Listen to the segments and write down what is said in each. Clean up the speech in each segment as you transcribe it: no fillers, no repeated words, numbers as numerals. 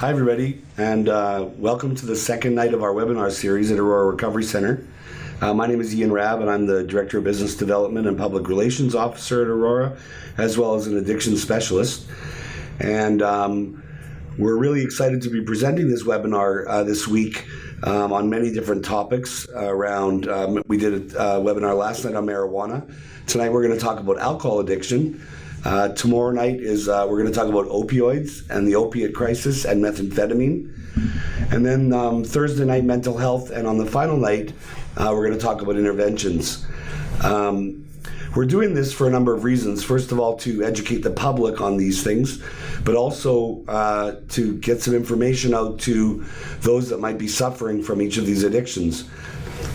Hi, everybody, and welcome to the second night of our webinar series at Aurora Recovery Center. My name is Rabb, and I'm the Director of Business Development and Public Relations Officer at Aurora, as well as an addiction specialist. And we're really excited to be presenting this webinar this week on many different topics around, we did a webinar last night on marijuana. Tonight we're going to talk about alcohol addiction. Tomorrow night is we're going to talk about opioids and the opiate crisis and methamphetamine. And then Thursday night, mental health. And on the final night, we're going to talk about interventions. We're doing this for a number of reasons. First of all, to educate the public on these things, but also to get some information out to those that might be suffering from each of these addictions.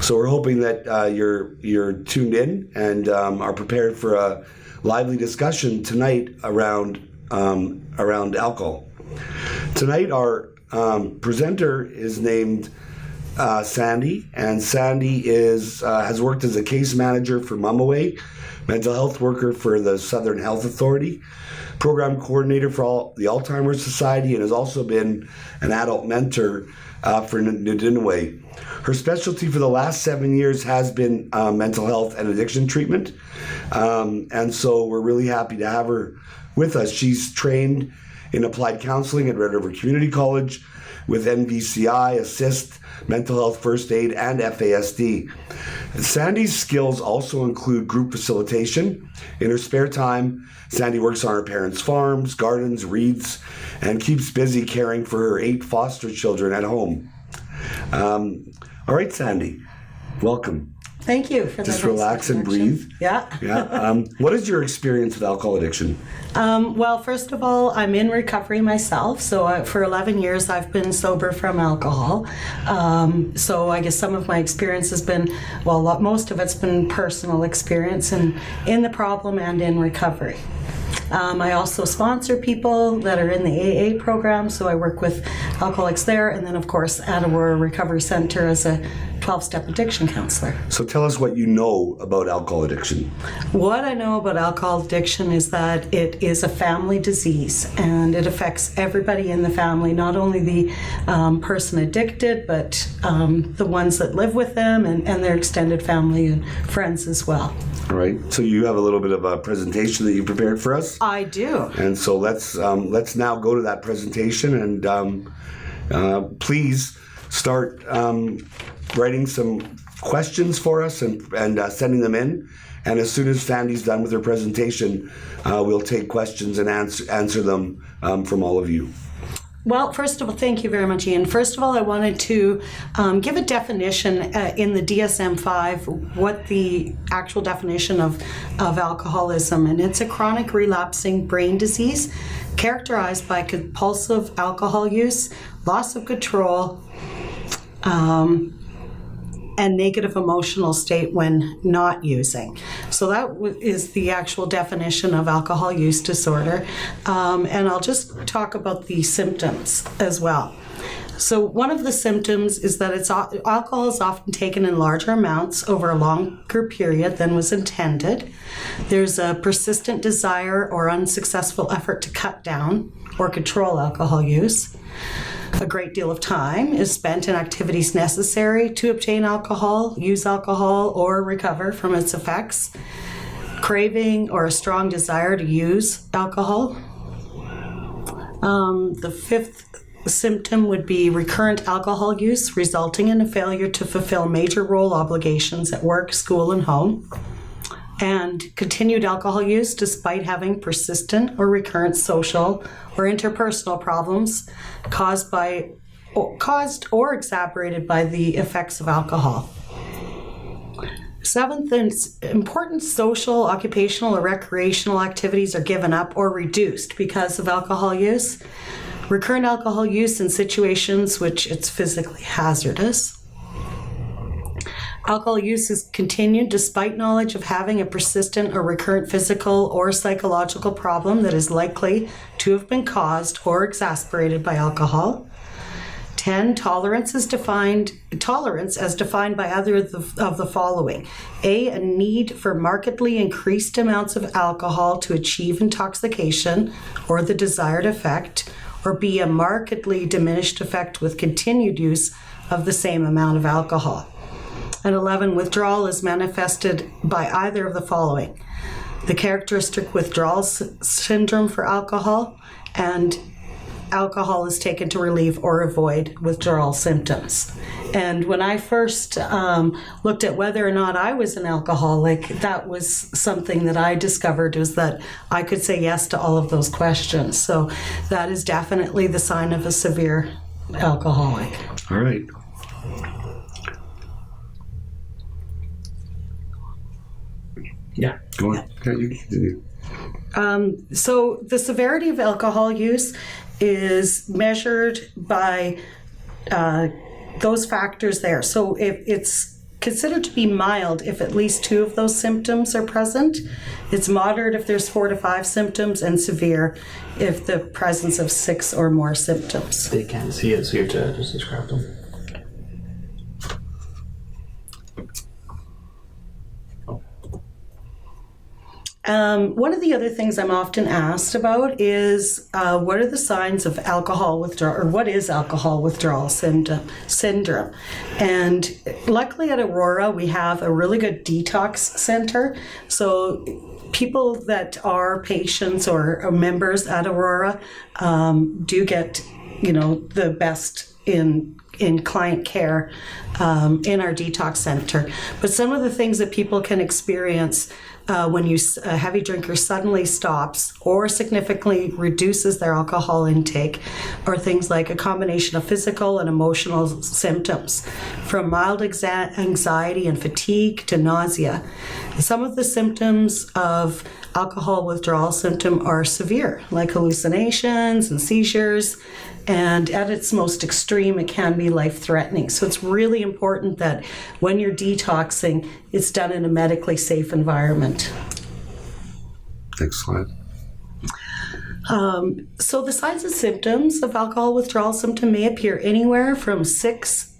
So we're hoping that you're tuned in and are prepared for a lively discussion tonight around alcohol. Tonight, our presenter is named Sandy, and Sandy has worked as a case manager for Mumaway, mental health worker for the Southern Health Authority, program coordinator for the Alzheimer's Society, and has also been an adult mentor for Nudinaway. Her specialty for the last 7 years has been mental health and addiction treatment. And so we're really happy to have her with us. She's trained in applied counseling at Red River Community College with NVCI, ASSIST, mental health first aid, and FASD. Sandy's skills also include group facilitation. In her spare time, Sandy works on her parents' farms, gardens, reads, and keeps busy caring for her 8 foster children at home. All right, Sandy, welcome. Thank you for Just relax and breathe. Yeah. What is your experience with alcohol addiction? Well, first of all, I'm in recovery myself. So for 11 years, I've been sober from alcohol. So I guess some of my experience has been, most of it's been personal experience in the problem and in recovery. I also sponsor people that are in the AA program, so I work with alcoholics there, and then of course at Aurora Recovery Center as a 12-step addiction counselor. So tell us what you know about alcohol addiction. What I know about alcohol addiction is that it is a family disease, and it affects everybody in the family, not only the person addicted, but the ones that live with them and their extended family and friends as well. All right. So you have a little bit of a presentation that you prepared for us. I do. And so let's now go to that presentation, and please start writing some questions for us and sending them in. And as soon as Sandy's done with her presentation, we'll take questions and answer them from all of you. Well, first of all, thank you very much, Ian. First of all, I wanted to give a definition in the DSM-5, what the actual definition of alcoholism, and it's a chronic relapsing brain disease characterized by compulsive alcohol use, loss of control, and negative emotional state when not using. So that is the actual definition of alcohol use disorder. And I'll just talk about the symptoms as well. So one of the symptoms is that alcohol is often taken in larger amounts over a longer period than was intended. There's a persistent desire or unsuccessful effort to cut down or control alcohol use. A great deal of time is spent in activities necessary to obtain alcohol, use alcohol, or recover from its effects. Craving or a strong desire to use alcohol. The fifth symptom would be recurrent alcohol use, resulting in a failure to fulfill major role obligations at work, school, and home. And continued alcohol use despite having persistent or recurrent social or interpersonal problems caused or exacerbated by the effects of alcohol. Seventh, important social, occupational, or recreational activities are given up or reduced because of alcohol use. Recurrent alcohol use in situations which it's physically hazardous. Alcohol use is continued despite knowledge of having a persistent or recurrent physical or psychological problem that is likely to have been caused or exacerbated by alcohol. 10, tolerance as defined by either of the following. A need for markedly increased amounts of alcohol to achieve intoxication or the desired effect, or be a markedly diminished effect with continued use of the same amount of alcohol. And 11, withdrawal is manifested by either of the following: the characteristic withdrawal syndrome for alcohol, and alcohol is taken to relieve or avoid withdrawal symptoms. And when I first looked at whether or not I was an alcoholic, that was something that I discovered, was that I could say yes to all of those questions. So that is definitely the sign of a severe alcoholic. All right. Yeah. Go on. Okay, you continue. So the severity of alcohol use is measured by those factors there. So if it's considered to be mild if at least 2 of those symptoms are present. It's moderate if there's 4 to 5 symptoms, and severe if the presence of 6 or more symptoms. They can't see it, so you have to just describe them. One of the other things I'm often asked about is what are the signs of alcohol withdrawal, or what is alcohol withdrawal syndrome? And luckily at Aurora, we have a really good detox center. So people that are patients or members at Aurora do get, the best in client care in our detox center. But some of the things that people can experience when a heavy drinker suddenly stops or significantly reduces their alcohol intake are things like a combination of physical and emotional symptoms, from mild anxiety and fatigue to nausea. Some of the symptoms of alcohol withdrawal syndrome are severe, like hallucinations and seizures, and at its most extreme, it can be life-threatening. So it's really important that when you're detoxing, it's done in a medically safe environment. Next slide. So the signs and symptoms of alcohol withdrawal symptom may appear anywhere from 6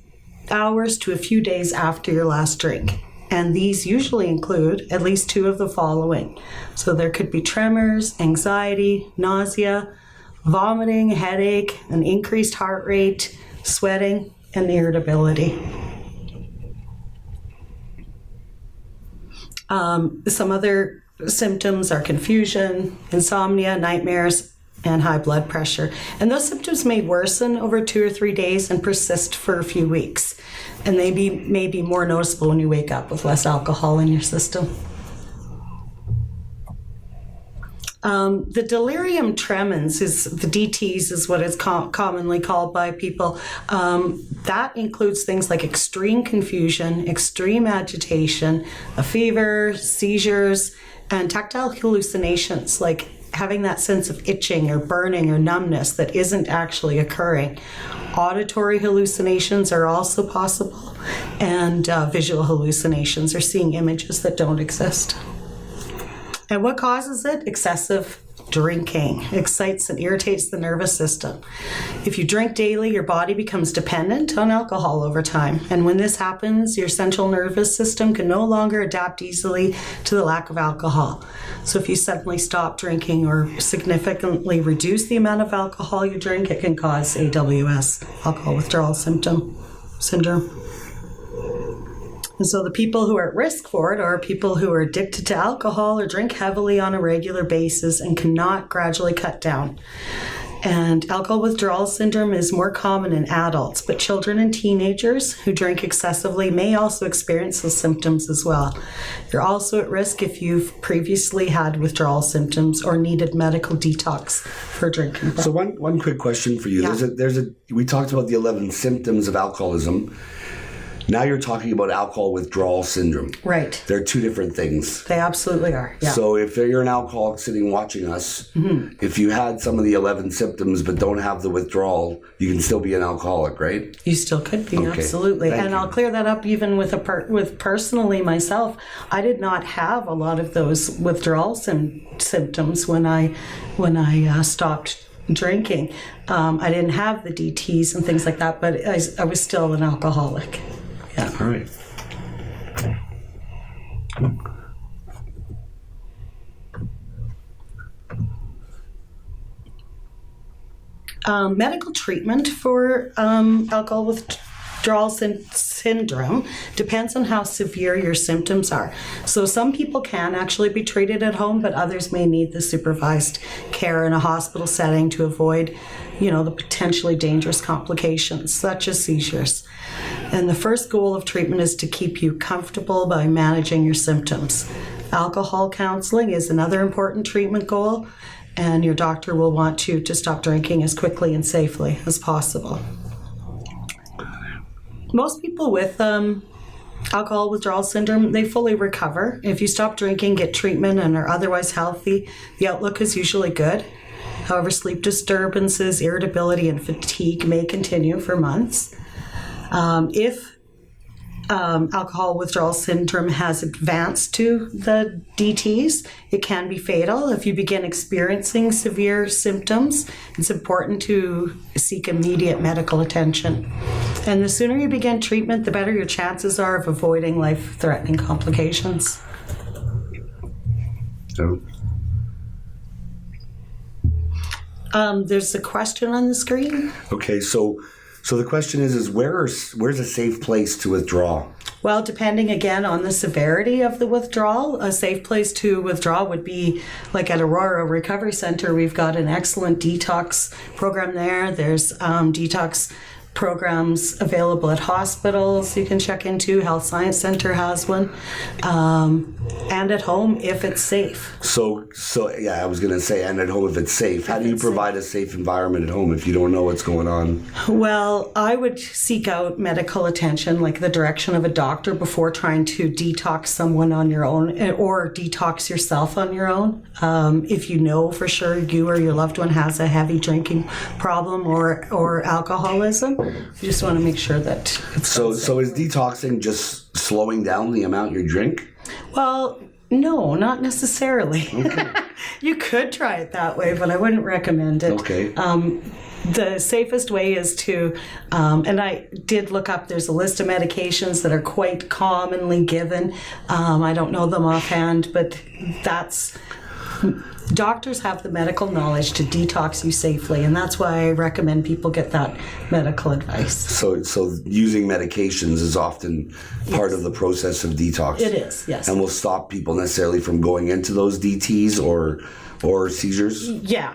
hours to a few days after your last drink. And these usually include at least 2 of the following. So there could be tremors, anxiety, nausea, vomiting, headache, an increased heart rate, sweating, and irritability. Some other symptoms are confusion, insomnia, nightmares, and high blood pressure. And those symptoms may worsen over 2 or 3 days and persist for a few weeks. And they may be more noticeable when you wake up with less alcohol in your system. The delirium tremens, the DTs is what it's commonly called by people. That includes things like extreme confusion, extreme agitation, a fever, seizures, and tactile hallucinations, like having that sense of itching or burning or numbness that isn't actually occurring. Auditory hallucinations are also possible, and visual hallucinations, or seeing images that don't exist. And what causes it? Excessive drinking excites and irritates the nervous system. If you drink daily, your body becomes dependent on alcohol over time. And when this happens, your central nervous system can no longer adapt easily to the lack of alcohol. So if you suddenly stop drinking or significantly reduce the amount of alcohol you drink, it can cause AWS, alcohol withdrawal syndrome. And so the people who are at risk for it are people who are addicted to alcohol or drink heavily on a regular basis and cannot gradually cut down. And alcohol withdrawal syndrome is more common in adults, but children and teenagers who drink excessively may also experience those symptoms as well. You're also at risk if you've previously had withdrawal symptoms or needed medical detox for drinking. So one quick question for you. Yeah. We talked about the 11 symptoms of alcoholism. Now you're talking about alcohol withdrawal syndrome. Right. They're 2 different things. They absolutely are. Yeah. So if you're an alcoholic sitting watching us, if you had some of the 11 symptoms but don't have the withdrawal, you can still be an alcoholic, right? You still could be, Okay. absolutely. Thank And you. I'll clear that up even with personally myself. I did not have a lot of those withdrawal symptoms when I stopped drinking. I didn't have the DTs and things like that, but I was still an alcoholic. Yeah. All right. Medical treatment for alcohol withdrawal syndrome depends on how severe your symptoms are. So some people can actually be treated at home, but others may need the supervised care in a hospital setting to avoid, the potentially dangerous complications such as seizures. And the first goal of treatment is to keep you comfortable by managing your symptoms. Alcohol counseling is another important treatment goal, and your doctor will want you to stop drinking as quickly and safely as possible. Most people with alcohol withdrawal syndrome, they fully recover. If you stop drinking, get treatment, and are otherwise healthy, the outlook is usually good. However, sleep disturbances, irritability, and fatigue may continue for months. If alcohol withdrawal syndrome has advanced to the DTs, it can be fatal. If you begin experiencing severe symptoms, it's important to seek immediate medical attention. And the sooner you begin treatment, the better your chances are of avoiding life-threatening complications. So, There's a question on the screen. okay, so the question is where's a safe place to withdraw? Well, depending again on the severity of the withdrawal, a safe place to withdraw would be like at Aurora Recovery Center. We've got an excellent detox program there. There's detox programs available at hospitals you can check into. Health Science Center has one. And at home if it's safe. So yeah, I was going to say, and at home if it's safe. How do you provide a safe environment at home if you don't know what's going on? Well, I would seek out medical attention, like the direction of a doctor, before trying to detox someone on your own or detox yourself on your own. If you know for sure you or your loved one has a heavy drinking problem or alcoholism, you just want to make sure that it's So is detoxing just slowing down the amount you drink? Well, no, not necessarily. Okay. You could try it that way, but I wouldn't recommend it. Okay. The safest way is to, and I did look up, there's a list of medications that are quite commonly given. I don't know them offhand, but doctors have the medical knowledge to detox you safely, and that's why I recommend people get that medical advice. So using medications is often part of the process of detox. It is, yes. And will stop people necessarily from going into those DTs or seizures? Yeah,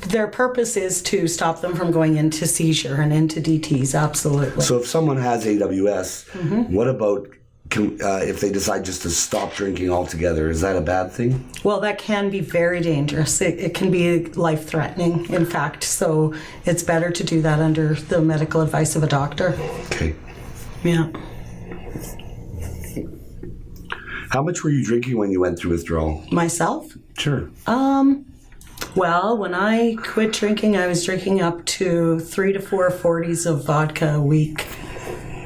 their purpose is to stop them from going into seizure and into DTs, absolutely. So if someone has AWS, what about if they decide just to stop drinking altogether? Is that a bad thing? Well, that can be very dangerous. It can be life-threatening, in fact. So it's better to do that under the medical advice of a doctor. Okay. Yeah. How much were you drinking when you went through withdrawal? Myself? Sure. Well, when I quit drinking, I was drinking up to 3 to 4 40s of vodka a week.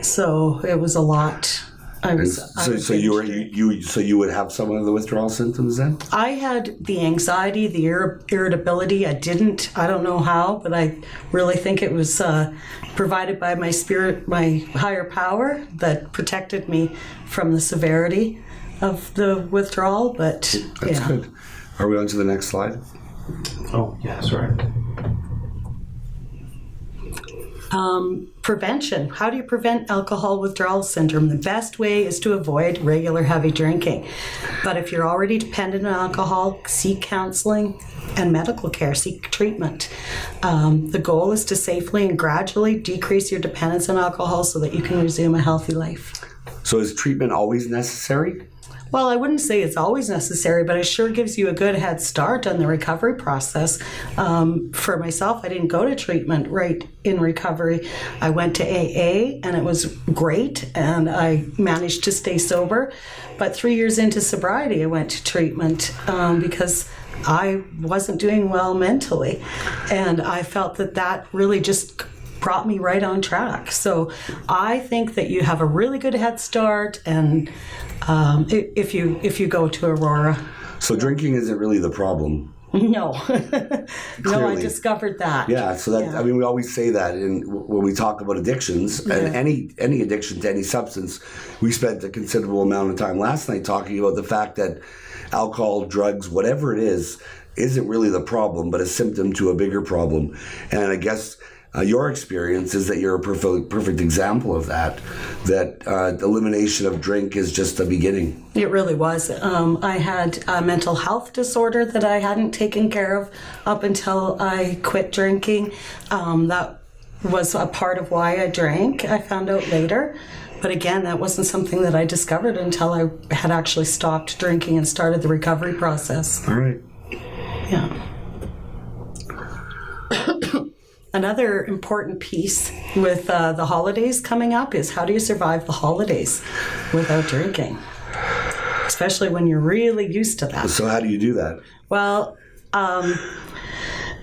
So it was a lot. So you would have some of the withdrawal symptoms then? I had the anxiety, the irritability. I don't know how, but I really think it was provided by my spirit, my higher power, that protected me from the severity of the withdrawal. But That's good. Are we on to the next slide? Oh, yeah, sorry. Prevention. How do you prevent alcohol withdrawal syndrome? The best way is to avoid regular heavy drinking. But if you're already dependent on alcohol, seek counseling and medical care, seek treatment. The goal is to safely and gradually decrease your dependence on alcohol so that you can resume a healthy life. So is treatment always necessary? Well, I wouldn't say it's always necessary, but it sure gives you a good head start on the recovery process. For myself, I didn't go to treatment right in recovery. I went to AA, and it was great, and I managed to stay sober. But 3 years into sobriety, I went to treatment because I wasn't doing well mentally, and I felt that really just brought me right on track. So I think that you have a really good head start, and if you go to Aurora. So drinking isn't really the problem. No. No, I Clearly. discovered that. Yeah, so that Yeah. I mean, we always say that when we talk about addictions, and any addiction to any substance. We spent a considerable amount of time last night talking about the fact that alcohol, drugs, whatever it is, isn't really the problem, but a symptom to a bigger problem. And I guess your experience is that you're a perfect example of that, elimination of drink is just the beginning. It really was. I had a mental health disorder that I hadn't taken care of up until I quit drinking. That was a part of why I drank. I found out later. But again, that wasn't something that I discovered until I had actually stopped drinking and started the recovery process. All right. Yeah. Another important piece with the holidays coming up is how do you survive the holidays without drinking? Especially when you're really used to that. So how do you do that? Well,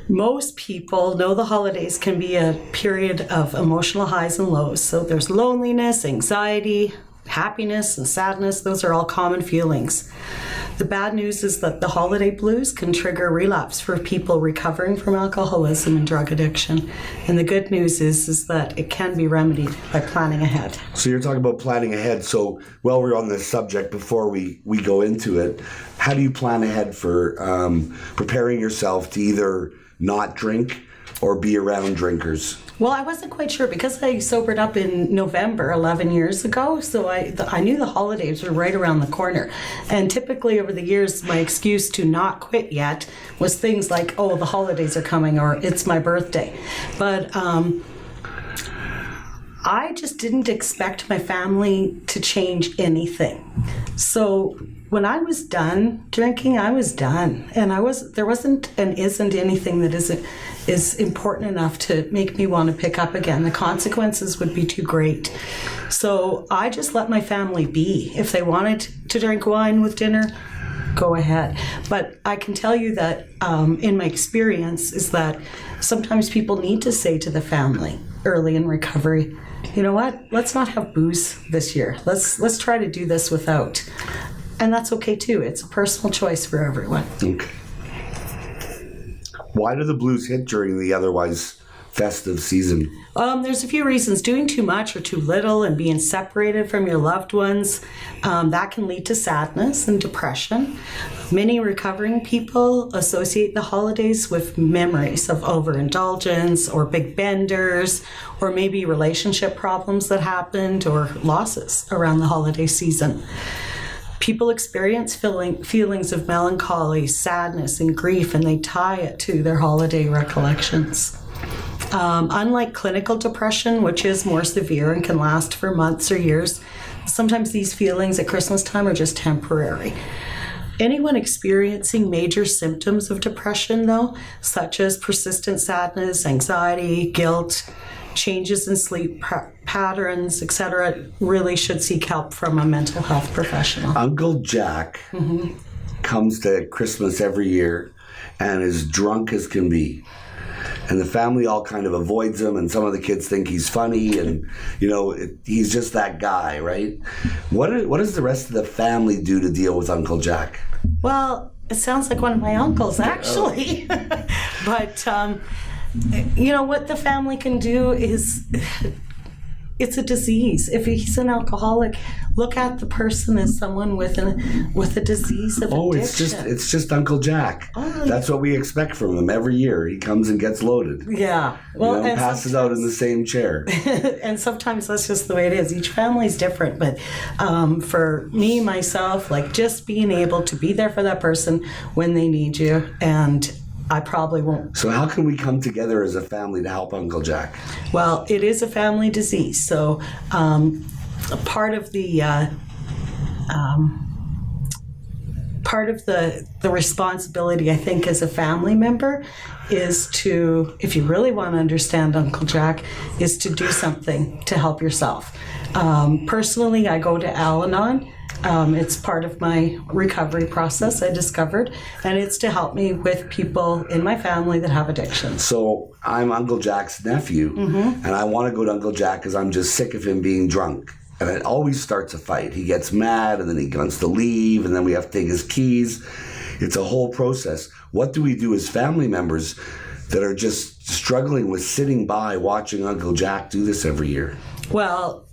most people know the holidays can be a period of emotional highs and lows. So there's loneliness, anxiety, happiness, and sadness. Those are all common feelings. The bad news is that the holiday blues can trigger relapse for people recovering from alcoholism and drug addiction. And the good news is that it can be remedied by planning ahead. So you're talking about planning ahead. So while we're on this subject, before we go into it, how do you plan ahead for preparing yourself to either not drink or be around drinkers? Well, I wasn't quite sure because I sobered up in November 11 years ago, so I knew the holidays were right around the corner. And typically over the years, my excuse to not quit yet was things like, oh, the holidays are coming or it's my birthday. But I just didn't expect my family to change anything. So when I was done drinking, I was done. And there wasn't and isn't anything that is important enough to make me want to pick up again. The consequences would be too great. So I just let my family be. If they wanted to drink wine with dinner, go ahead. But I can tell you that in my experience is that sometimes people need to say to the family early in recovery, you know what, let's not have booze this year. Let's try to do this without. And that's okay too. It's a personal choice for everyone. Okay. Why do the blues hit during the otherwise festive season? There's a few reasons. Doing too much or too little and being separated from your loved ones, that can lead to sadness and depression. Many recovering people associate the holidays with memories of overindulgence or big benders or maybe relationship problems that happened or losses around the holiday season. People experience feelings of melancholy, sadness, and grief, and they tie it to their holiday recollections. Unlike clinical depression, which is more severe and can last for months or years, sometimes these feelings at Christmas time are just temporary. Anyone experiencing major symptoms of depression, though, such as persistent sadness, anxiety, guilt, changes in sleep patterns, etc., really should seek help from a mental health professional. Uncle Jack comes to Christmas every year and is drunk as can be. And the family all kind of avoids him, and some of the kids think he's funny, and, you know, he's just that guy, right? What does the rest of the family do to deal with Uncle Jack? Well, it sounds like one of my uncles, actually. But, you know, what the family can do is, it's a disease. If he's an alcoholic, look at the person as someone with a disease of addiction. It's just Uncle Jack. Oh, that's what we expect from him every year. He comes and gets loaded. Yeah. Well, and passes out in the same chair. And sometimes that's just the way it is. Each family's different. But for me, myself, like just being able to be there for that person when they need you, and I probably won't. So how can we come together as a family to help Uncle Jack? Well, it is a family disease. So part of the responsibility, I think, as a family member is to, if you really want to understand Uncle Jack, is to do something to help yourself. Personally, I go to Al-Anon. It's part of my recovery process, I discovered, and it's to help me with people in my family that have addictions. So I'm Uncle Jack's nephew, and I want to go to Uncle Jack because I'm just sick of him being drunk. And it always starts a fight. He gets mad, and then he wants to leave, and then we have to take his keys. It's a whole process. What do we do as family members that are just struggling with sitting by watching Uncle Jack do this every year? Well,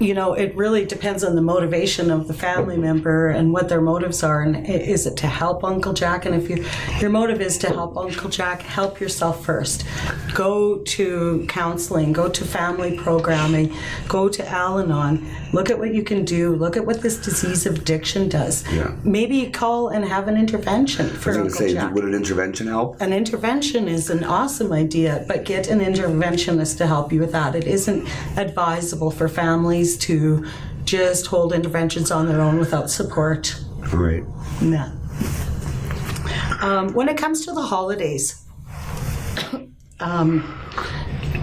it really depends on the motivation of the family member and what their motives are. And is it to help Uncle Jack? And if your motive is to help Uncle Jack, help yourself first. Go to counseling, go to family programming, go to Al-Anon. Look at what you can do. Look at what this disease of addiction does. Yeah. Maybe call and have an intervention for I was Uncle going to say, Jack. would an intervention help? An intervention is an awesome idea, but get an interventionist to help you with that. It isn't advisable for families to just hold interventions on their own without support. All right. Yeah. When it comes to the holidays,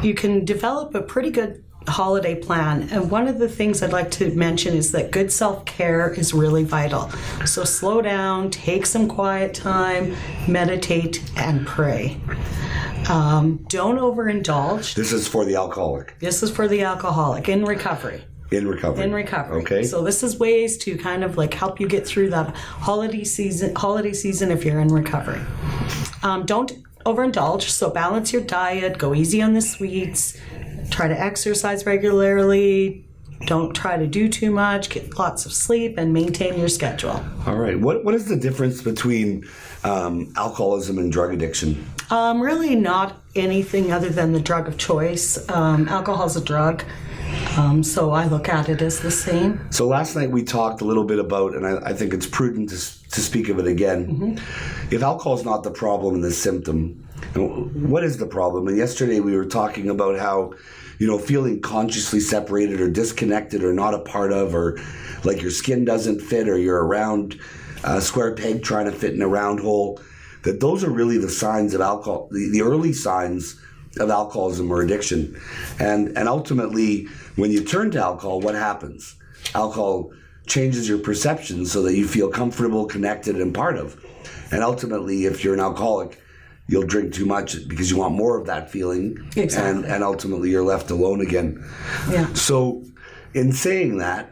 you can develop a pretty good holiday plan. And one of the things I'd like to mention is that good self-care is really vital. So slow down, take some quiet time, meditate, and pray. Don't overindulge. This is for the alcoholic. This is for the alcoholic in recovery. In recovery. In recovery. Okay. So this is ways to kind of like help you get through that holiday season if you're in recovery. Don't overindulge. So balance your diet. Go easy on the sweets. Try to exercise regularly. Don't try to do too much. Get lots of sleep and maintain your schedule. All right. What is the difference between alcoholism and drug addiction? Really not anything other than the drug of choice. Alcohol is a drug. So I look at it as the same. So last night we talked a little bit about, and I think it's prudent to speak of it again. Mm-hmm. If alcohol is not the problem and the symptom, what is the problem? And yesterday we were talking about how, feeling consciously separated or disconnected or not a part of, or like your skin doesn't fit, or you're a round square peg trying to fit in a round hole, that those are really the signs of alcohol, the early signs of alcoholism or addiction. And ultimately, when you turn to alcohol, what happens? Alcohol changes your perception so that you feel comfortable, connected, and part of. And ultimately, if you're an alcoholic, you'll drink too much because you want more of that feeling. Exactly. And ultimately, you're left alone again. Yeah. So in saying that,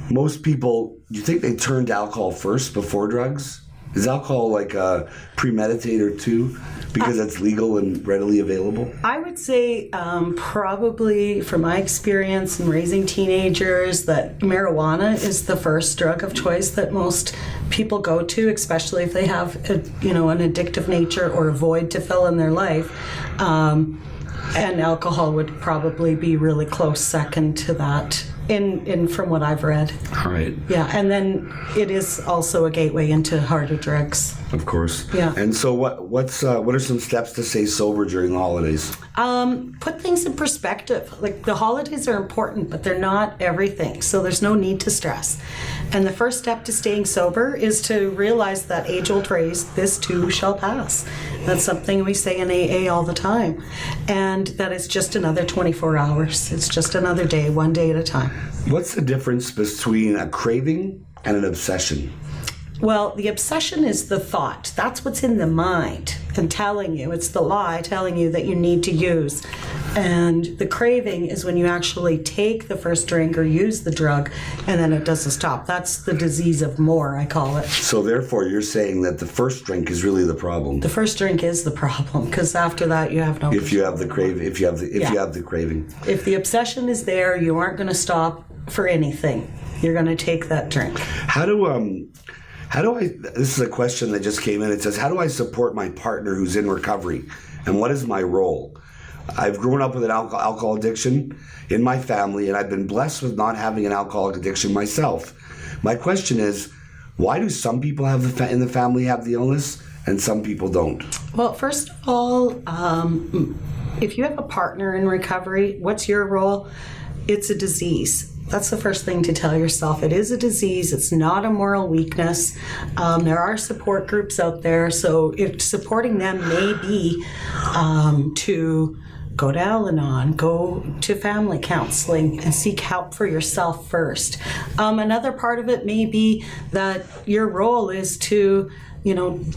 most people, do you think they turn to alcohol first before drugs? Is alcohol like a premeditator too, because it's legal and readily available? I would say probably from my experience in raising teenagers that marijuana is the first drug of choice that most people go to, especially if they have an addictive nature or a void to fill in their life. And alcohol would probably be really close second to that. In from what I've read. All right. Yeah, and then it is also a gateway into harder drugs. Of course. Yeah. And so what are some steps to stay sober during the holidays? Put things in perspective. Like the holidays are important, but they're not everything. So there's no need to stress. And the first step to staying sober is to realize that age-old phrase, this too shall pass. That's something we say in AA all the time. And that it's just another 24 hours. It's just another day, one day at a time. What's the difference between a craving and an obsession? Well, the obsession is the thought. That's what's in the mind and telling you. It's the lie telling you that you need to use. And the craving is when you actually take the first drink or use the drug and then it doesn't stop. That's the disease of more, I call it. So therefore, you're saying that the first drink is really the problem. The first drink is the problem because after that you have no. If you have the craving. If you have the craving. If the obsession is there, you aren't going to stop for anything. You're going to take that drink. How do I, this is a question that just came in. It says, how do I support my partner who's in recovery? And what is my role? I've grown up with an alcohol addiction in my family, and I've been blessed with not having an alcoholic addiction myself. My question is, why do some people in the family have the illness and some people don't? Well, first of all, if you have a partner in recovery, what's your role? It's a disease. That's the first thing to tell yourself. It is a disease. It's not a moral weakness. There are support groups out there. So if supporting them may be to go to Al-Anon, go to family counseling, and seek help for yourself first. Another part of it may be that your role is to,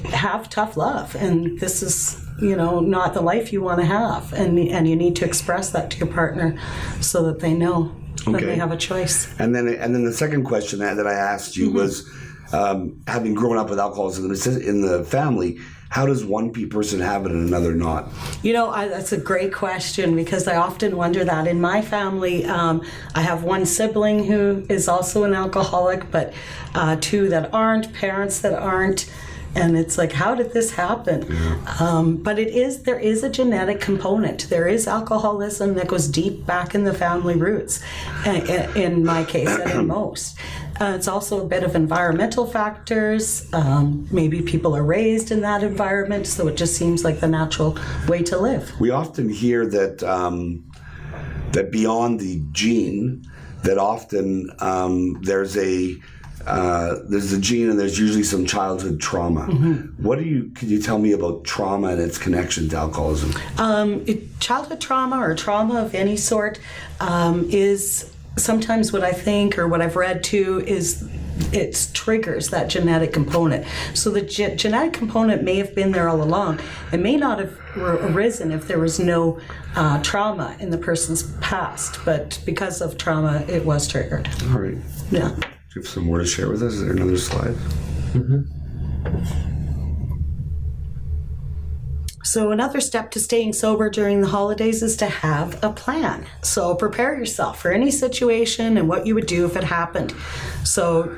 have tough love. And this is, not the life you want to have. And you need to express that to your partner so that they know. That they have a choice. And then the second question that I asked you was, having grown up with alcoholism in the family, how does one person have it and another not? That's a great question because I often wonder that. In my family, I have one sibling who is also an alcoholic, but two that aren't, parents that aren't. And it's like, how did this happen? Yeah. But there is a genetic component. There is alcoholism that goes deep back in the family roots, in my case and in most. It's also a bit of environmental factors. Maybe people are raised in that environment, so it just seems like the natural way to live. We often hear that that beyond the gene, that often there's a gene and there's usually some childhood trauma. Mm-hmm. Can you tell me about trauma and its connection to alcoholism? Childhood trauma or trauma of any sort is sometimes what I think or what I've read too is it triggers that genetic component. So the genetic component may have been there all along. It may not have arisen if there was no trauma in the person's past, but because of trauma, it was triggered. All right. Yeah. Do you have some more to share with us? Is there another slide? Mm-hmm. So another step to staying sober during the holidays is to have a plan. So prepare yourself for any situation and what you would do if it happened. So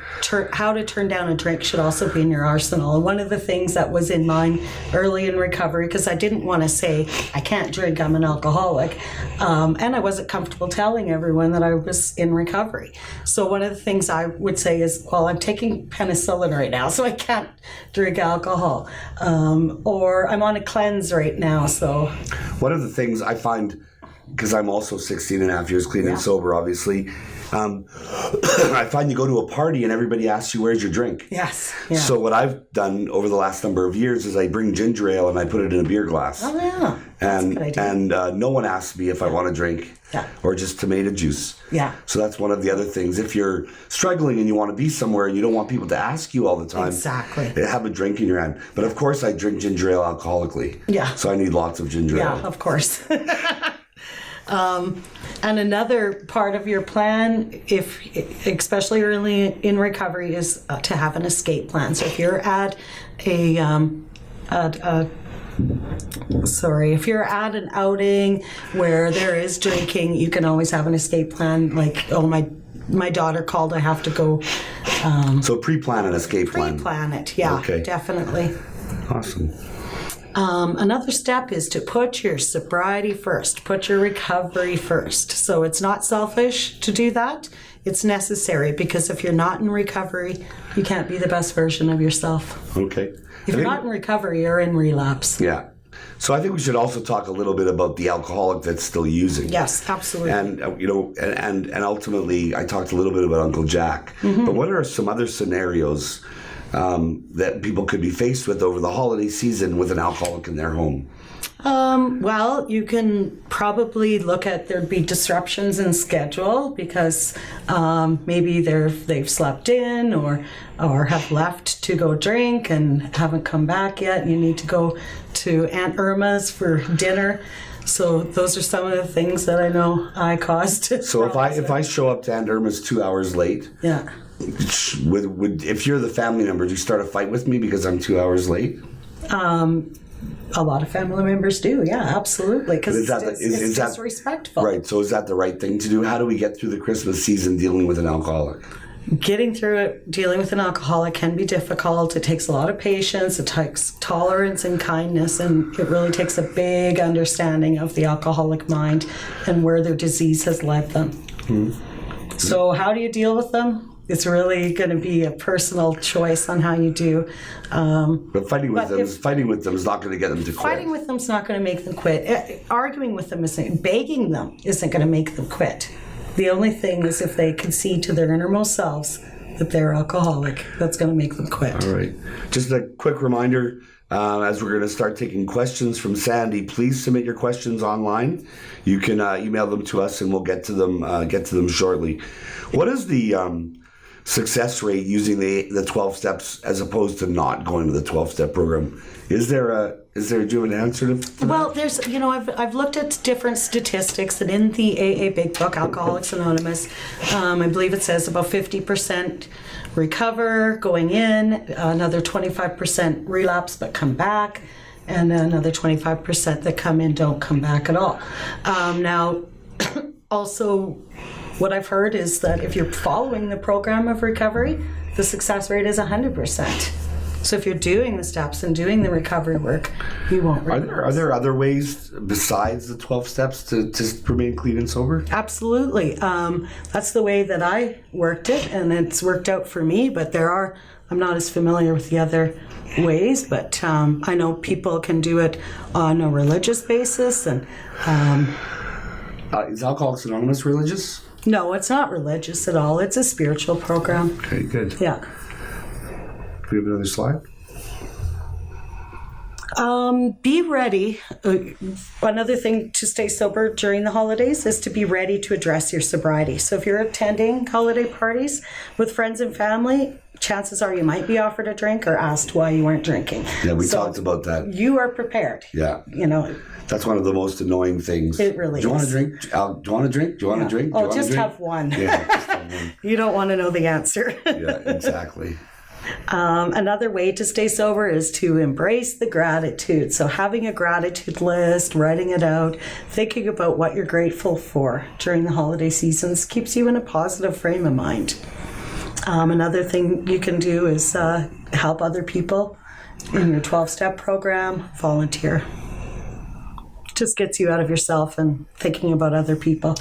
how to turn down a drink should also be in your arsenal. And one of the things that was in mine early in recovery, because I didn't want to say, I can't drink, I'm an alcoholic. And I wasn't comfortable telling everyone that I was in recovery. So one of the things I would say is, well, I'm taking penicillin right now, so I can't drink alcohol. Or I'm on a cleanse right now, so. One of the things I find, because I'm also 16 and a half years clean and sober, obviously, I find you go to a party and everybody asks you, where's your drink? Yes. Yeah. So what I've done over the last number of years is I bring ginger ale and I put it in a beer glass. Oh, yeah. That's a good idea. And no one asks me if I want a drink or just tomato juice. Yeah. So that's one of the other things. If you're struggling and you want to be somewhere and you don't want people to ask you all the time, exactly, have a drink in your hand. But of course I drink ginger ale alcoholically. Yeah. So I need lots of ginger ale. Yeah, of course. And another part of your plan, especially early in recovery, is to have an escape plan. So if you're at if you're at an outing where there is drinking, you can always have an escape plan. Like, my daughter called, I have to go. So pre-plan an escape plan. Pre-plan it, yeah, okay. Definitely. Awesome. Another step is to put your sobriety first, put your recovery first. So it's not selfish to do that. It's necessary, because if you're not in recovery, you can't be the best version of yourself. Okay. If you're not in recovery, you're in relapse. Yeah. So I think we should also talk a little bit about the alcoholic that's still using. Yes, absolutely. And and ultimately, I talked a little bit about Uncle Jack. Mm-hmm. But what are some other scenarios that people could be faced with over the holiday season with an alcoholic in their home? Well, you can probably look at there'd be disruptions in schedule because maybe they've slept in or have left to go drink and haven't come back yet. You need to go to Aunt Irma's for dinner. So those are some of the things that I know I caused. So if I show up to Aunt Irma's 2 hours late, yeah, would if you're the family member, do you start a fight with me because I'm 2 hours late? A lot of family members do, yeah, absolutely, because it's disrespectful. Right, so is that the right thing to do? How do we get through the Christmas season dealing with an alcoholic? Getting through it, dealing with an alcoholic can be difficult. It takes a lot of patience, it takes tolerance and kindness, and it really takes a big understanding of the alcoholic mind and where their disease has led them. Mm-hmm. So how do you deal with them? It's really going to be a personal choice on how you do. But fighting with them is not going to get them to quit. Fighting with them is not going to make them quit. Arguing with them begging them isn't going to make them quit. The only thing is if they concede to their innermost selves that they're alcoholic, that's going to make them quit. All right. Just a quick reminder, as we're going to start taking questions from Sandy, please submit your questions online. You can email them to us, and we'll get to them shortly. What is the success rate using the 12 steps as opposed to not going to the 12-step program? Do you have an answer to that? Well, there's, I've looked at different statistics, and in the AA Big Book, Alcoholics Anonymous, I believe it says about 50% recover, going in, another 25% relapse but come back, and another 25% that come in don't come back at all. Now, also, what I've heard is that if you're following the program of recovery, the success rate is 100%. So if you're doing the steps and doing the recovery work, you won't relapse. Are there other ways besides the 12 steps to remain clean and sober? Absolutely. That's the way that I worked it, and it's worked out for me, but I'm not as familiar with the other ways, but I know people can do it on a religious basis. And Is Alcoholics Anonymous religious? no, it's not religious at all. It's a spiritual program. Okay, good. Yeah. Can we have another slide? Be ready. Another thing to stay sober during the holidays is to be ready to address your sobriety. So if you're attending holiday parties with friends and family, chances are you might be offered a drink or asked why you weren't drinking. Yeah, we talked about that. You are prepared. Yeah. You know, That's one of the most annoying things. It really Do you want is. to drink? Do you want to drink? Do you want to drink? Do you oh, want to just drink? have one. Yeah, just have one. You don't want to know the answer. Yeah, exactly. Another way to stay sober is to embrace the gratitude. So having a gratitude list, writing it out, thinking about what you're grateful for during the holiday seasons keeps you in a positive frame of mind. Another thing you can do is help other people in your 12-step program, volunteer. Just gets you out of yourself and thinking about other people.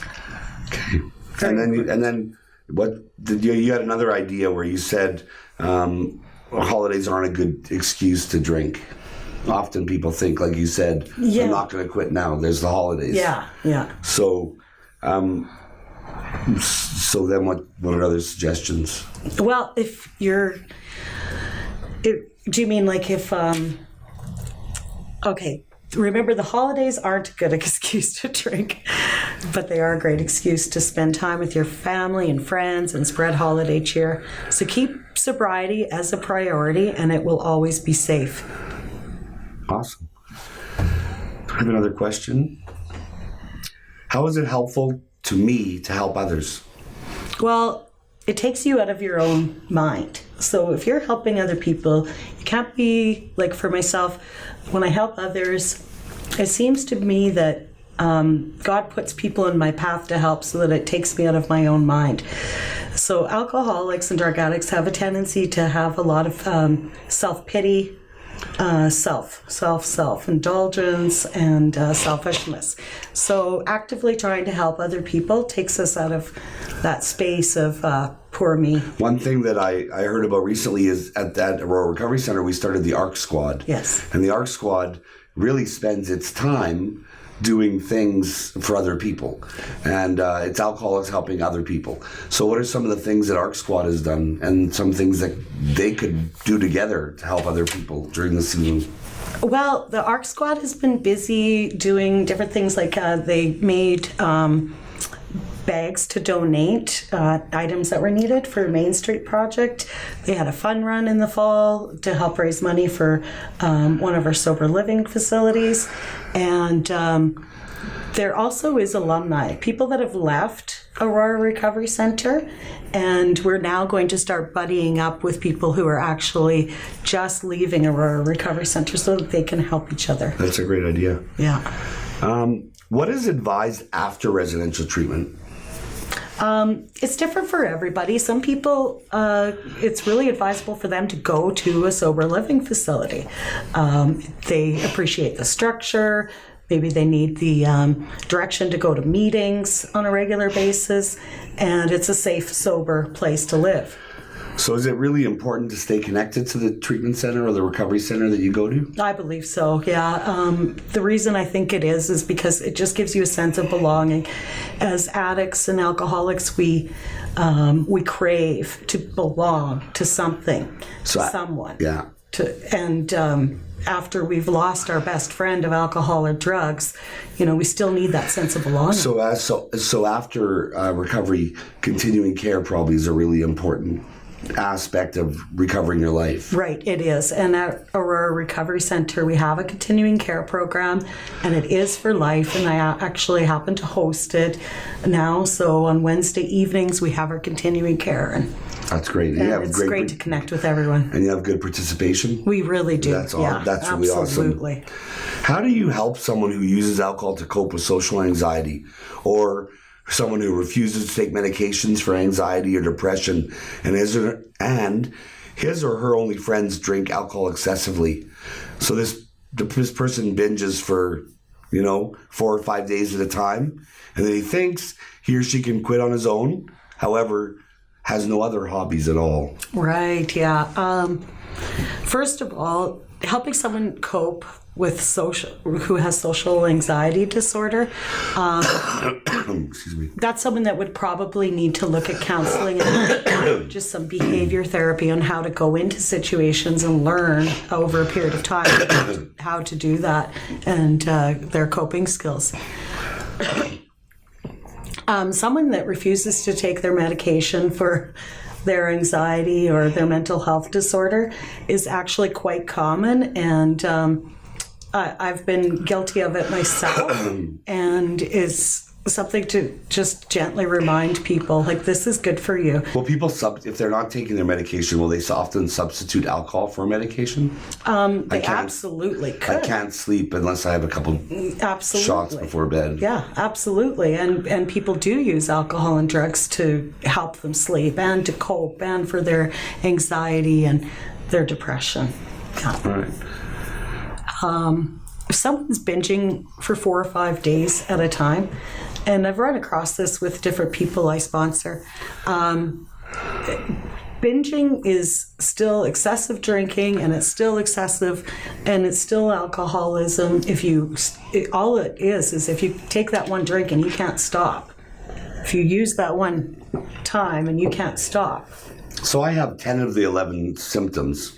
Okay. And then what did you had another idea where you said holidays aren't a good excuse to drink. Often people think, like you said, Yeah. I'm not going to quit now. There's the holidays. Yeah, yeah. So, so then what are other suggestions? Well, do you mean like if, okay, remember the holidays aren't a good excuse to drink, but they are a great excuse to spend time with your family and friends and spread holiday cheer. So keep sobriety as a priority and it will always be safe. Awesome. I have another question. How is it helpful to me to help others? Well, it takes you out of your own mind. So if you're helping other people, you can't be like, for myself, when I help others, it seems to me that God puts people in my path to help so that it takes me out of my own mind. So alcoholics and drug addicts have a tendency to have a lot of self-pity, self-indulgence, and selfishness. So actively trying to help other people takes us out of that space of poor me. One thing that I heard about recently is at that Aurora Recovery Center, we started the ARC Squad. Yes. And the ARC Squad really spends its time doing things for other people. And it's alcoholics helping other people. So what are some of the things that ARC Squad has done and some things that they could do together to help other people during the season? Well, the ARC Squad has been busy doing different things, like they made bags to donate items that were needed for Main Street Project. They had a fun run in the fall to help raise money for one of our sober living facilities. And there also is alumni, people that have left Aurora Recovery Center, and we're now going to start buddying up with people who are actually just leaving Aurora Recovery Center so that they can help each other. That's a great idea. Yeah. What is advised after residential treatment? It's different for everybody. Some people, it's really advisable for them to go to a sober living facility. They appreciate the structure. Maybe they need the direction to go to meetings on a regular basis. And it's a safe, sober place to live. So is it really important to stay connected to the treatment center or the recovery center that you go to? I believe so, yeah. The reason I think it is because it just gives you a sense of belonging. As addicts and alcoholics, we crave to belong to something, to someone. Yeah. After we've lost our best friend of alcohol or drugs, we still need that sense of belonging. So after recovery, continuing care probably is a really important aspect of recovering your life. Right, it is. And at Aurora Recovery Center, we have a continuing care program, and it is for life. And I actually happen to host it now. So on Wednesday evenings, we have our continuing care. And That's great. You have it's great to connect with everyone. And you have good participation. We really do. That's really absolutely. awesome. How do you help someone who uses alcohol to cope with social anxiety, or someone who refuses to take medications for anxiety or depression, and his or her only friends drink alcohol excessively? So this person binges for 4 or 5 days at a time, and then he thinks he or she can quit on his own. However, has no other hobbies at all. Right. Yeah. First of all, helping someone cope with who has social anxiety disorder, Excuse me. that's someone that would probably need to look at counseling and just some behavior therapy on how to go into situations and learn over a period of time how to do that and their coping skills. Someone that refuses to take their medication for their anxiety or their mental health disorder is actually quite common, and I've been guilty of it myself, and is something to just gently remind people, like, this is good for you. Well, people, if they're not taking their medication, will they often substitute alcohol for medication? They absolutely could. I can't sleep unless I have a couple shots before bed. Yeah, absolutely. And people do use alcohol and drugs to help them sleep and to cope and for their anxiety and their depression. Yeah. All right. If someone's binging for 4 or 5 days at a time, and I've run across this with different people I sponsor, binging is still excessive drinking, and it's still excessive, and it's still alcoholism. All it is if you take that one drink and you can't stop. If you use that one time and you can't stop. So I have 10 of the 11 symptoms,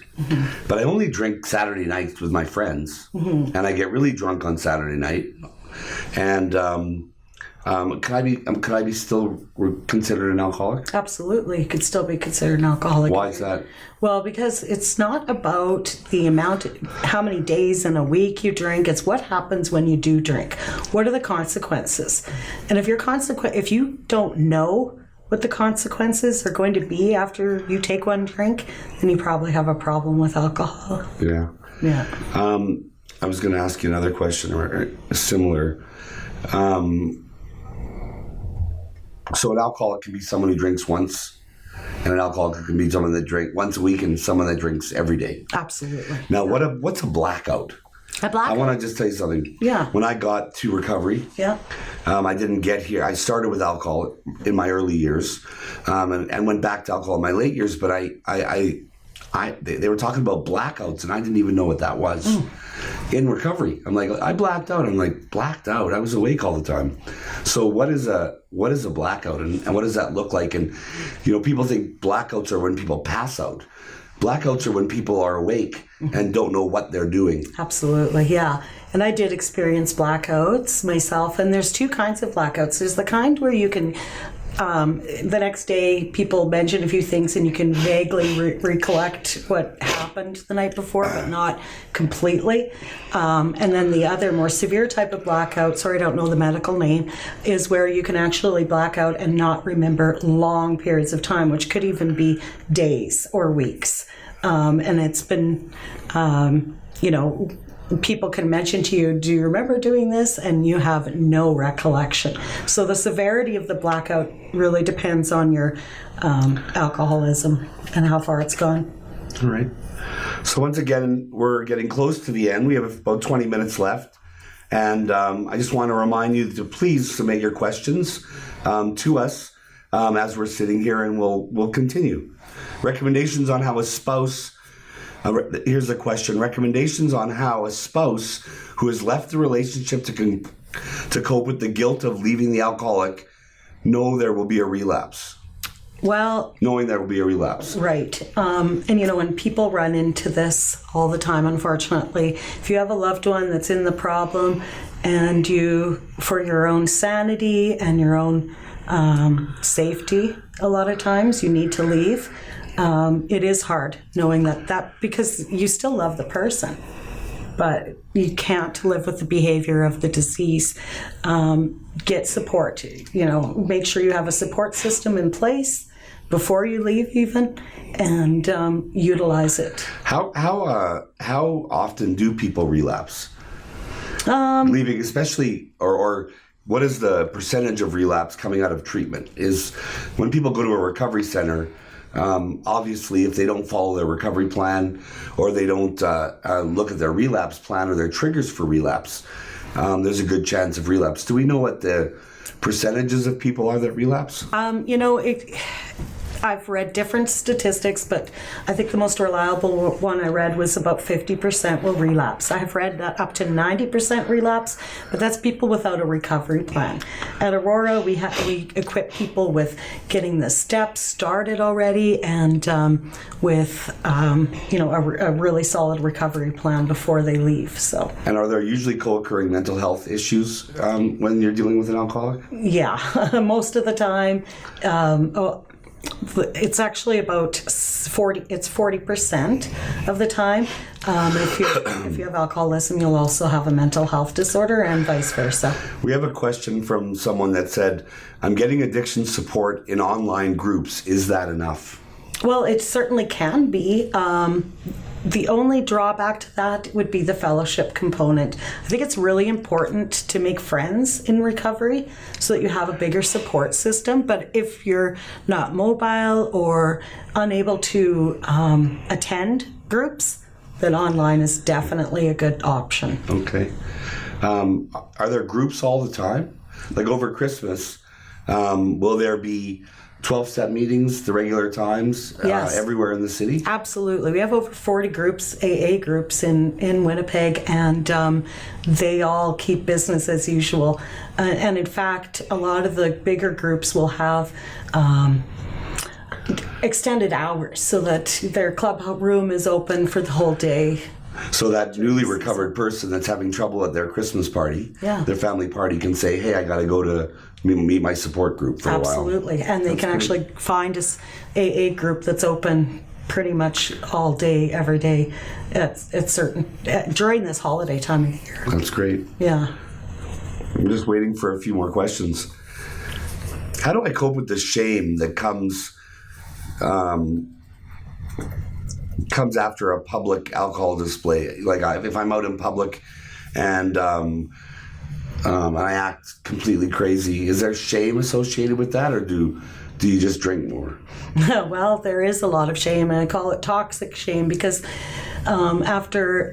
but I only drink Saturday nights with my friends, and I get really drunk on Saturday night. And could I be still considered an alcoholic? Absolutely, you could still be considered an alcoholic. Why is that? Well, because it's not about the amount, how many days in a week you drink. It's what happens when you do drink. What are the consequences? And if you don't know what the consequences are going to be after you take one drink, then you probably have a problem with alcohol. Yeah. Yeah. I was going to ask you another question, or similar. So an alcoholic can be someone who drinks once, and an alcoholic can be someone that drinks once a week, and someone that drinks every day. Absolutely. Now, what's a blackout? A blackout? I want to just tell you something. Yeah. When I got to recovery, I didn't get here. I started with alcohol in my early years, and went back to alcohol in my late years. But they were talking about blackouts, and I didn't even know what that was. In recovery, I'm like, I blacked out. I'm like, blacked out? I was awake all the time. So what is a blackout, and what does that look like? And people think blackouts are when people pass out. Blackouts are when people are awake and don't know what they're doing. Absolutely, yeah. And I did experience blackouts myself, and there's two kinds of blackouts. There's the kind where you can, the next day people mention a few things and you can vaguely recollect what happened the night before, but not completely. And then the other more severe type of blackout, sorry I don't know the medical name, is where you can actually black out and not remember long periods of time, which could even be days or weeks. And it's been, people can mention to you, do you remember doing this? And you have no recollection. So the severity of the blackout really depends on your alcoholism and how far it's gone. All right. So once again, we're getting close to the end. We have about 20 minutes left. And I just want to remind you to please submit your questions to us as we're sitting here, and we'll continue. Recommendations on how a spouse... here's a question. Recommendations on how a spouse who has left the relationship to cope with the guilt of leaving the alcoholic knowing there will be a relapse. Right. And when people run into this all the time, unfortunately, if you have a loved one that's in the problem and you, for your own sanity and your own safety, a lot of times you need to leave. it is hard knowing that because you still love the person, but you can't live with the behavior of the disease. Get support. Make sure you have a support system in place before you leave, even, and utilize it. How often do people relapse? Leaving, especially, or what is the percentage of relapse coming out of treatment? Is when people go to a recovery center, obviously, if they don't follow their recovery plan or they don't look at their relapse plan or their triggers for relapse, there's a good chance of relapse. Do we know what the percentages of people are that relapse? I've read different statistics, but I think the most reliable one I read was about 50% will relapse. I've read that up to 90% relapse, but that's people without a recovery plan. At Aurora, we equip people with getting the steps started already and with a really solid recovery plan before they leave. So. And are there usually co-occurring mental health issues when you're dealing with an alcoholic? Yeah, most of the time. It's actually about 40% of the time. If you have alcoholism, you'll also have a mental health disorder and vice versa. We have a question from someone that said, I'm getting addiction support in online groups. Is that enough? Well, it certainly can be. The only drawback to that would be the fellowship component. I think it's really important to make friends in recovery so that you have a bigger support system. But if you're not mobile or unable to attend groups, then online is definitely a good option. Okay. Are there groups all the time? Like over Christmas, will there be 12-step meetings, the regular times, yes. Everywhere in the city? Absolutely. We have over 40 groups, AA groups in Winnipeg, and they all keep business as usual. And in fact, a lot of the bigger groups will have extended hours so that their club room is open for the whole day. So that newly recovered person that's having trouble at their Christmas party, their family party, can say, hey, I got to go to meet my support group for a while. Absolutely. And they can actually find a AA group that's open pretty much all day, every day during this holiday time of the year. That's great. Yeah. I'm just waiting for a few more questions. How do I cope with the shame that comes after a public alcohol display? Like if I'm out in public and I act completely crazy, is there shame associated with that, or do you just drink more? Well, there is a lot of shame, and I call it toxic shame because after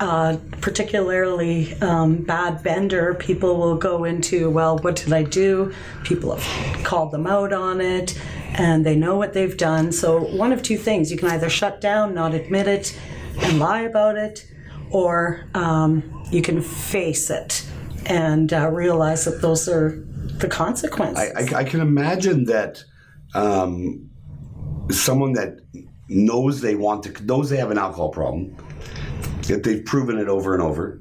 particularly bad bender, people will go into, well, what did I do? People have called them out on it, and they know what they've done. So one of two things: you can either shut down, not admit it, and lie about it, or you can face it and realize that those are the consequences. I can imagine that someone that knows they have an alcohol problem, that they've proven it over and over,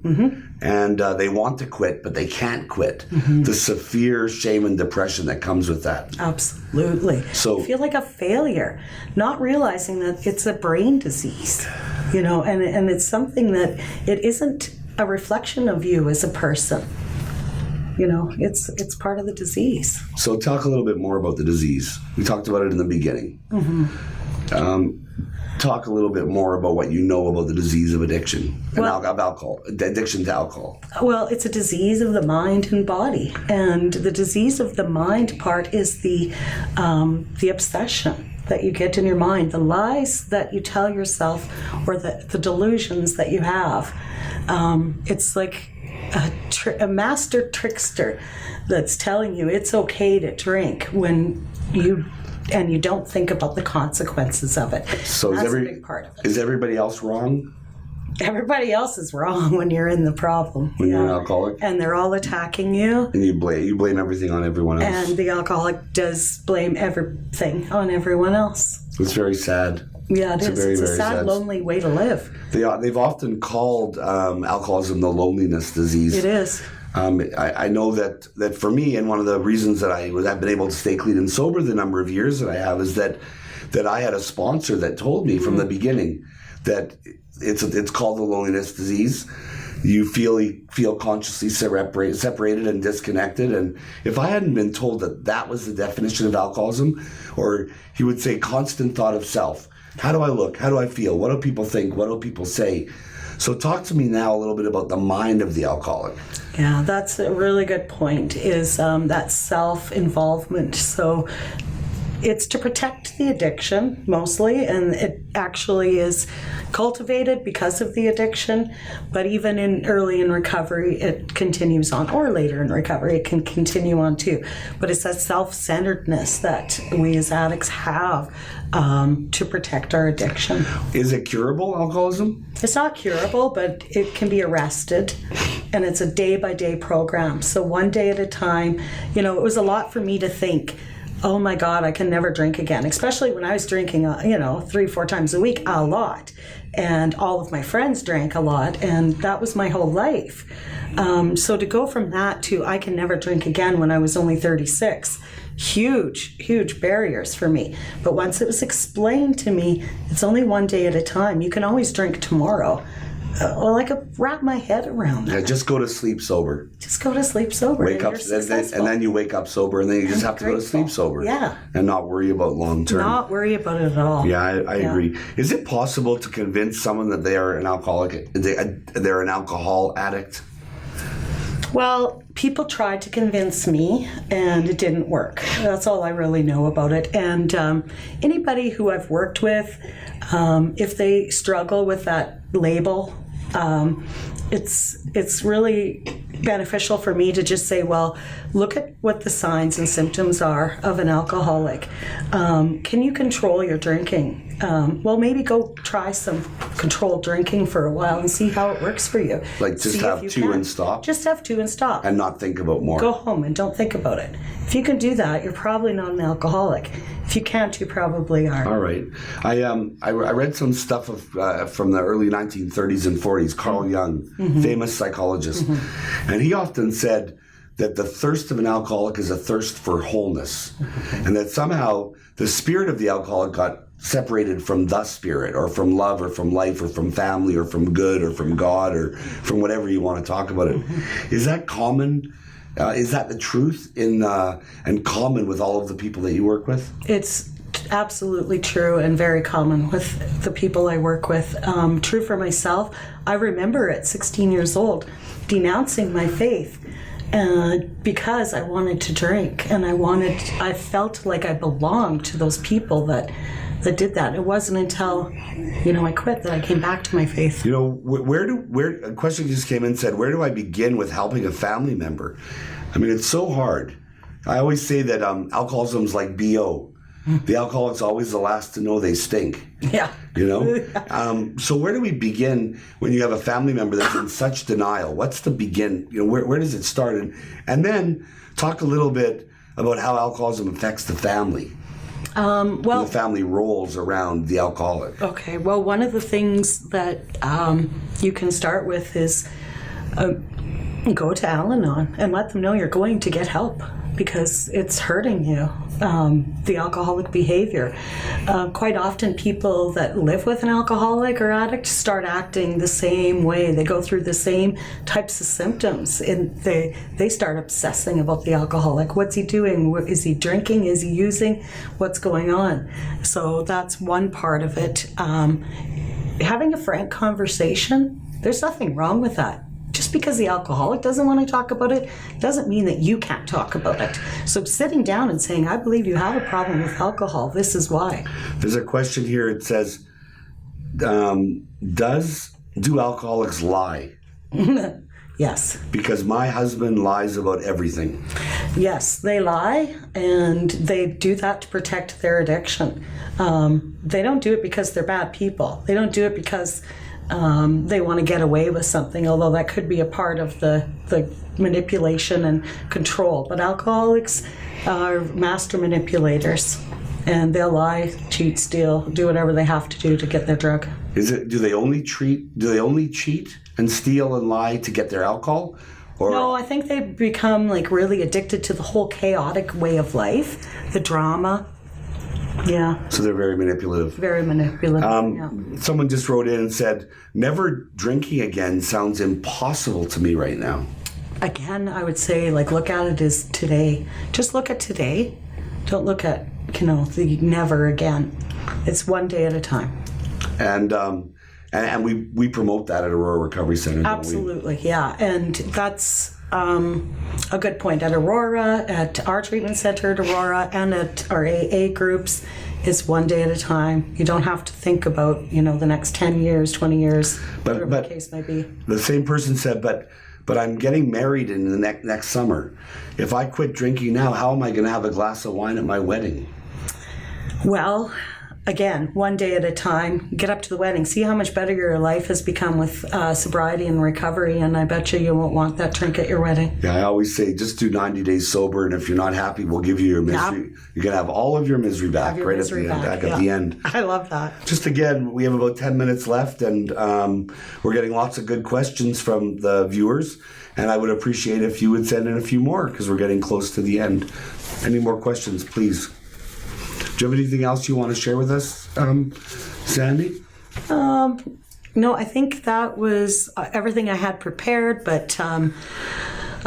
and they want to quit, but they can't quit. The severe shame and depression that comes with that. Absolutely. So you feel like a failure, not realizing that it's a brain disease, and it's something that it isn't a reflection of you as a person. It's part of the disease. So talk a little bit more about the disease. We talked about it in the beginning. Talk a little bit more about what you know about the disease of addiction and alcohol, addiction to alcohol. Well, it's a disease of the mind and body, and the disease of the mind part is the obsession that you get in your mind, the lies that you tell yourself, or the delusions that you have. It's like a master trickster that's telling you it's okay to drink when you don't think about the consequences of it. So that's a big part of it. Is everybody else wrong? Everybody else is wrong when you're in the problem. When you're an alcoholic? And they're all attacking you. And you blame everything on everyone else. And the alcoholic does blame everything on everyone else. It's very sad. Yeah, it is. It's a sad, lonely way to live. They've often called alcoholism the loneliness disease. It is. I know that for me, and one of the reasons that I've been able to stay clean and sober the number of years that I have, is that that I had a sponsor that told me from the beginning that it's called the loneliness disease. You feel consciously separated and disconnected. And if I hadn't been told that was the definition of alcoholism, or he would say constant thought of self. How do I look? How do I feel? What do people think? What do people say? So talk to me now a little bit about the mind of the alcoholic. Yeah, that's a really good point, is that self-involvement. So it's to protect the addiction mostly, and it actually is cultivated because of the addiction, but even early in recovery it continues on, or later in recovery it can continue on too. But it's that self-centeredness that we as addicts have to protect our addiction. Is it curable, alcoholism? It's not curable, but it can be arrested, and it's a day-by-day program. So one day at a time. It was a lot for me to think, oh my God, I can never drink again, especially when I was drinking, 3-4 times a week, a lot. And all of my friends drank a lot, and that was my whole life. So to go from that to I can never drink again when I was only 36, huge barriers for me. But once it was explained to me, it's only one day at a time. You can always drink tomorrow. Well, I could wrap my head around that. Yeah, just go to sleep sober. Just go to sleep sober. Wake up, and then you wake up sober, and then you just have to go to sleep sober. Yeah. And not worry about long term. Not worry about it at all. Yeah, I agree. Is it possible to convince someone that they are an alcoholic, they're an alcohol addict? Well, people tried to convince me, and it didn't work. That's all I really know about it. And anybody who I've worked with, if they struggle with that label, it's really beneficial for me to just say, well, look at what the signs and symptoms are of an alcoholic. Can you control your drinking? Well, maybe go try some controlled drinking for a while and see how it works for you. Like just have two and stop? Just have two and stop. And not think about more. Go home and don't think about it. If you can do that, you're probably not an alcoholic. If you can't, you probably are. All right. I read some stuff from the early 1930s and 40s. Carl Jung, famous psychologist. And he often said that the thirst of an alcoholic is a thirst for wholeness. And that somehow the spirit of the alcoholic got separated from the spirit, or from love, or from life, or from family, or from good, or from God, or from whatever you want to talk about it. Is that common? Is that the truth and common with all of the people that you work with? It's absolutely true and very common with the people I work with. True for myself. I remember at 16 years old denouncing my faith because I wanted to drink, and I felt like I belonged to those people that did that. It wasn't until, I quit that I came back to my faith. Where a question just came in and said, where do I begin with helping a family member? I mean, it's so hard. I always say that alcoholism's like BO. The alcoholic's always the last to know they stink. Yeah. So where do we begin when you have a family member that's in such denial? What's the begin? Where does it start? And then talk a little bit about how alcoholism affects the family. The family rolls around the alcoholic. Okay. Well, one of the things that you can start with is go to Al-Anon and let them know you're going to get help, because it's hurting you, the alcoholic behavior. Quite often people that live with an alcoholic or addict start acting the same way. They go through the same types of symptoms, and they start obsessing about the alcoholic. What's he doing? Is he drinking? Is he using? What's going on? So that's one part of it. Having a frank conversation, there's nothing wrong with that. Just because the alcoholic doesn't want to talk about it doesn't mean that you can't talk about it. So sitting down and saying, I believe you have a problem with alcohol. This is why. There's a question here. It says, do alcoholics lie? Yes. Because my husband lies about everything. Yes, they lie, and they do that to protect their addiction. They don't do it because they're bad people. They don't do it because they want to get away with something, although that could be a part of the manipulation and control. But alcoholics are master manipulators, and they'll lie, cheat, steal, do whatever they have to do to get their drug. Do they only cheat and steal and lie to get their alcohol? Or? No, I think they become really addicted to the whole chaotic way of life, the drama, Yeah, So they're very manipulative. very manipulative. Yeah. Someone just wrote in and said, never drinking again sounds impossible to me right now. Again, I would say, like, look at it as today. Just look at today. Don't look at, the never again. It's one day at a time. And we promote that at Aurora Recovery Center, don't we? Absolutely, yeah. And that's a good point. At Aurora, at our treatment center at Aurora, and at our AA groups, it's one day at a time. You don't have to think about, the next 10 years, 20 years, whatever the case may be. The same person said, but I'm getting married in the next summer. If I quit drinking now, how am I going to have a glass of wine at my wedding? Well, again, one day at a time. Get up to the wedding. See how much better your life has become with sobriety and recovery, and I bet you won't want that drink at your wedding. Yeah, I always say just do 90 days sober, and if you're not happy, we'll give you your misery. Yeah. You're going to have all of your misery back right at the end. I love that. Just again, we have about 10 minutes left, and we're getting lots of good questions from the viewers, and I would appreciate if you would send in a few more because we're getting close to the end. Any more questions, please? Do you have anything else you want to share with us, Sandy? No, I think that was everything I had prepared, but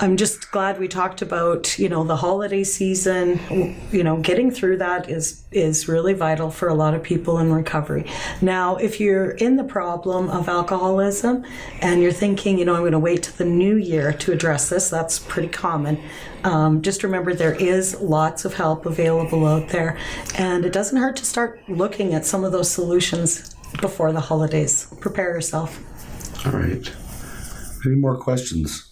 I'm just glad we talked about, the holiday season. Getting through that is really vital for a lot of people in recovery. Now, if you're in the problem of alcoholism and you're thinking, I'm going to wait till the new year to address this, that's pretty common. Just remember there is lots of help available out there, and it doesn't hurt to start looking at some of those solutions before the holidays. Prepare yourself. All right. Any more questions?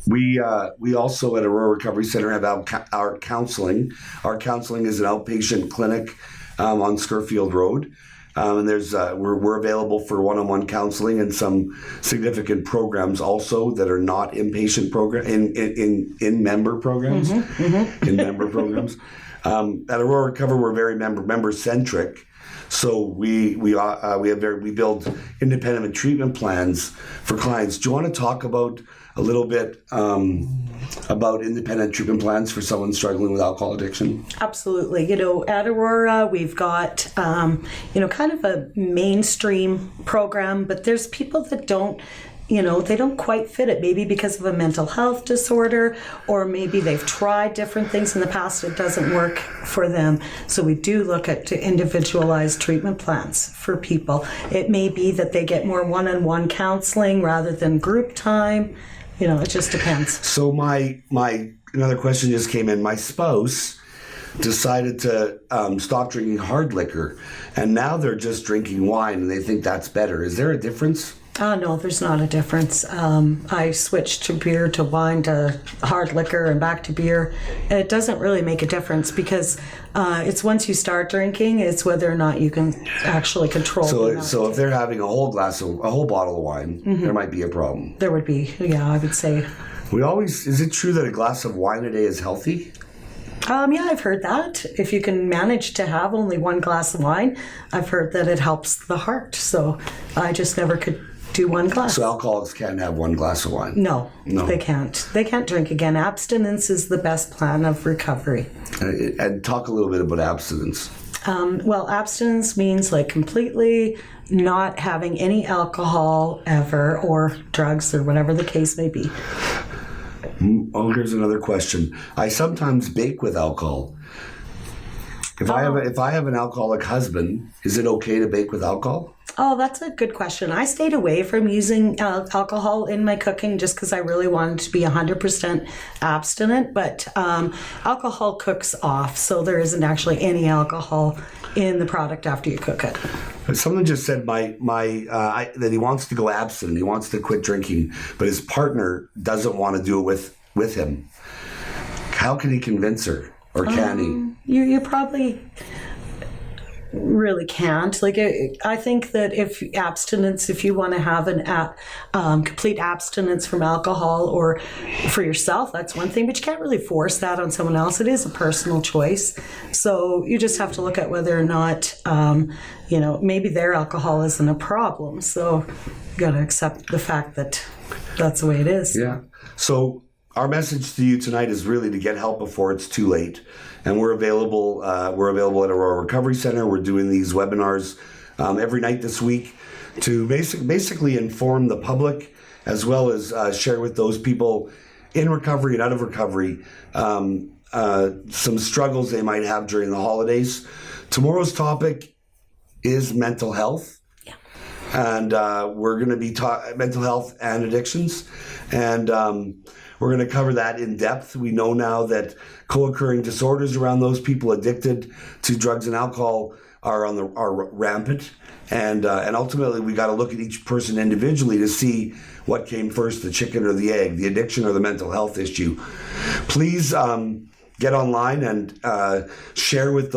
We also at Aurora Recovery Center have our counseling. Our counseling is an outpatient clinic on Scurfield Road. And there's we're available for one-on-one counseling and some significant programs also that are not inpatient program in member programs. In member programs. At Aurora Recovery, we're very member centric. So we build independent treatment plans for clients. Do you want to talk about a little bit about independent treatment plans for someone struggling with alcohol addiction? Absolutely. At Aurora, we've got, kind of a mainstream program, but there's people that don't, they don't quite fit it, maybe because of a mental health disorder, or maybe they've tried different things in the past, it doesn't work for them. So we do look at individualized treatment plans for people. It may be that they get more one-on-one counseling rather than group time. It just depends. So my another question just came in. My spouse decided to stop drinking hard liquor, and now they're just drinking wine, and they think that's better. Is there a difference? No, there's not a difference. I switched to beer, to wine, to hard liquor, and back to beer. It doesn't really make a difference because it's once you start drinking, it's whether or not you can actually control. So if they're having a whole bottle of wine, there might be a problem. There would be, I would say. Is it true that a glass of wine a day is healthy? Yeah, I've heard that. If you can manage to have only one glass of wine, I've heard that it helps the heart. So I just never could do one glass. So alcoholics can't have one glass of wine? No, they can't. They can't drink again. Abstinence is the best plan of recovery. And talk a little bit about abstinence. Well, abstinence means like completely not having any alcohol ever, or drugs, or whatever the case may be. Oh, here's another question. I sometimes bake with alcohol. If I have an alcoholic husband, is it okay to bake with alcohol? Oh, that's a good question. I stayed away from using alcohol in my cooking just because I really wanted to be 100% abstinent. But alcohol cooks off, so there isn't actually any alcohol in the product after you cook it. Someone just said that he wants to go abstinent. He wants to quit drinking, but his partner doesn't want to do it with him. How can he convince her, or can he? You probably really can't. I think that if you want to have an complete abstinence from alcohol or for yourself, that's one thing, but you can't really force that on someone else. It is a personal choice. So you just have to look at whether or not, maybe their alcohol isn't a problem. So you got to accept the fact that that's the way it is. Yeah. So our message to you tonight is really to get help before it's too late. And we're available. We're available at Aurora Recovery Center. We're doing these webinars every night this week to basically inform the public, as well as share with those people in recovery and out of recovery some struggles they might have during the holidays. Tomorrow's topic is mental health. And we're going to be mental health and addictions, and we're going to cover that in depth. We know now that co-occurring disorders around those people addicted to drugs and alcohol are rampant, and ultimately we got to look at each person individually to see what came first, the chicken or the egg, the addiction or the mental health issue. Please get online and share with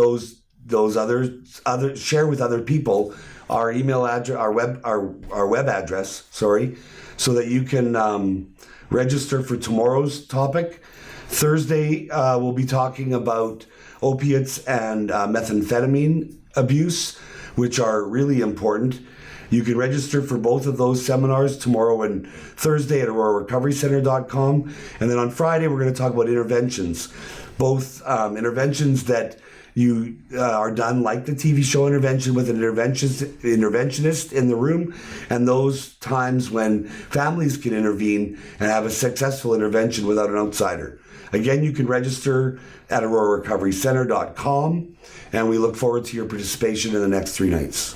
share with other people our email address, our web address, so that you can register for tomorrow's topic. Thursday, we'll be talking about opiates and methamphetamine abuse, which are really important. You can register for both of those seminars tomorrow and Thursday at aurorarecoverycenter.com. And then on Friday, we're going to talk about interventions, both interventions that you are done like the TV show Intervention with an interventionist in the room, and those times when families can intervene and have a successful intervention without an outsider. Again, you can register at aurorarecoverycenter.com, and we look forward to your participation in the next 3 nights.